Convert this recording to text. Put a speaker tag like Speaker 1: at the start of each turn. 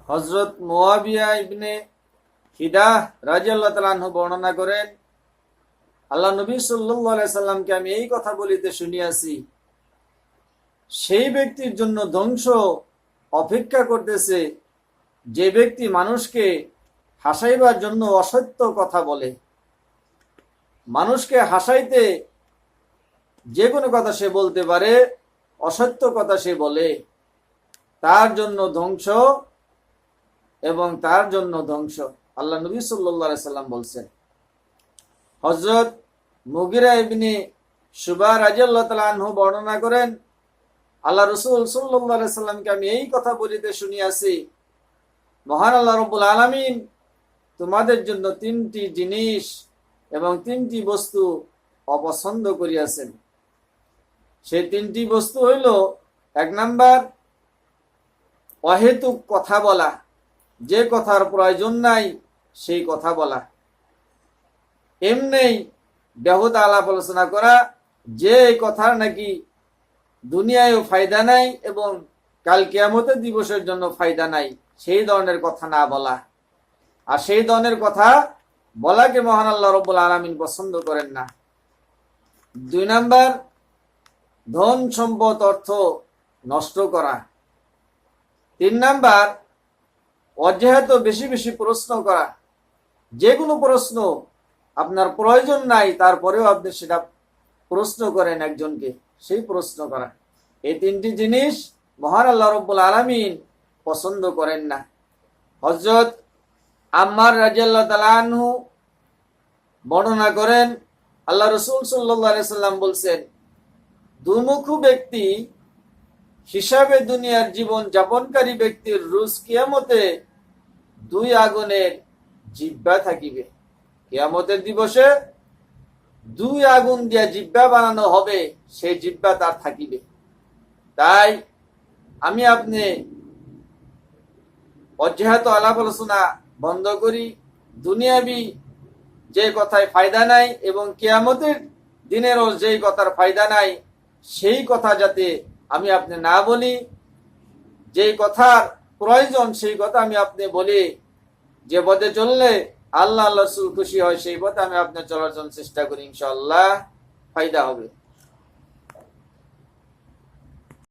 Speaker 1: হযরত মুয়াবিয়া ইবনে হিদাহ রাদিয়াল্লাহু তাআলা আনহু বর্ণনা করেন, আল্লাহ নবী সাল্লাল্লাহু আলাইহি সাল্লামকে আমি এই কথা বলিতে শুনিয়াছি, সেই ব্যক্তির জন্য ধ্বংস অপেক্ষা করতেছে যে ব্যক্তি মানুষকে হাসাইবার জন্য অসত্য কথা বলে। মানুষকে হাসাইতে যে কোনো কথা সে বলতে পারে, অসত্য কথা সে বলে, তার জন্য ধ্বংস এবং তার জন্য ধ্বংস। আল্লাহ নবী সাল্লাল্লাহু আলাইহি সাল্লাম বলছেন। হযরত মুগিরা ইবনে শুবা রাদিয়াল্লাহু তাআলা আনহু বর্ণনা করেন, আল্লাহ রাসূল সাল্লাল্লাহু আলাইহি সাল্লামকে আমি এই কথা বলিতে শুনিয়াছি, মহান আল্লাহ রাব্বুল আলামিন তোমাদের জন্য তিনটি জিনিস এবং তিনটি বস্তু অপছন্দ করিয়াছেন। সেই তিনটি বস্তু হইল, এক নাম্বার অহেতুক কথা বলা, যে কথার প্রয়োজন নাই সেই কথা বলা, এমনি বেহুদা আলাপ আলোচনা করা, যে কথার নাকি দুনিয়ায়ও ফায়দা নাই এবং কাল কিয়ামতের দিবসের জন্য ফায়দা নাই, সেই ধরনের কথা না বলা। আর সেই ধরনের কথা বলাকে মহান আল্লাহ রাব্বুল আলামিন পছন্দ করেন না। 2 নাম্বার ধন সম্পদ অর্থ নষ্ট করা। 3 নাম্বার অযথা বেশি বেশি প্রশ্ন করা, যে কোনো প্রশ্ন আপনার প্রয়োজন নাই তারপরেও আপনি সেটা প্রশ্ন করেন একজনকে, সেই প্রশ্ন করা। এই তিনটি জিনিস মহান আল্লাহ রাব্বুল আলামিন পছন্দ করেন না। হযরত আম্মার রাদিয়াল্লাহু তাআলা আনহু বর্ণনা করেন, আল্লাহ রাসূল সাল্লাল্লাহু আলাইহি সাল্লাম বলছেন, দুমুখী ব্যক্তি হিসাবে দুনিয়ার জীবন যাপনকারী ব্যক্তির রোজ কিয়ামতে 2 আগুনের জিহ্বা থাকিবে। কিয়ামতের দিবসে 2 আগুন দিয়া জিহ্বা বানানো হবে, সেই জিহ্বা তার থাকিবে। তাই আমি আপনি অযথা আলাপ আলোচনা বন্ধ করি, দুনিয়াবি যে কথায় ফায়দা নাই এবং কিয়ামতের দিনেরও যেই কথার ফায়দা নাই, সেই কথা যাতে আমি আপনি না বলি। যেই কথার প্রয়োজন সেই কথা আমি আপনি বলি, যে পথে চললে আল্লাহ রাসূল খুশি হয় সেই পথে আমি আপনি চলার জন্য চেষ্টা করি, ইনশাআল্লাহ ফায়দা হবে।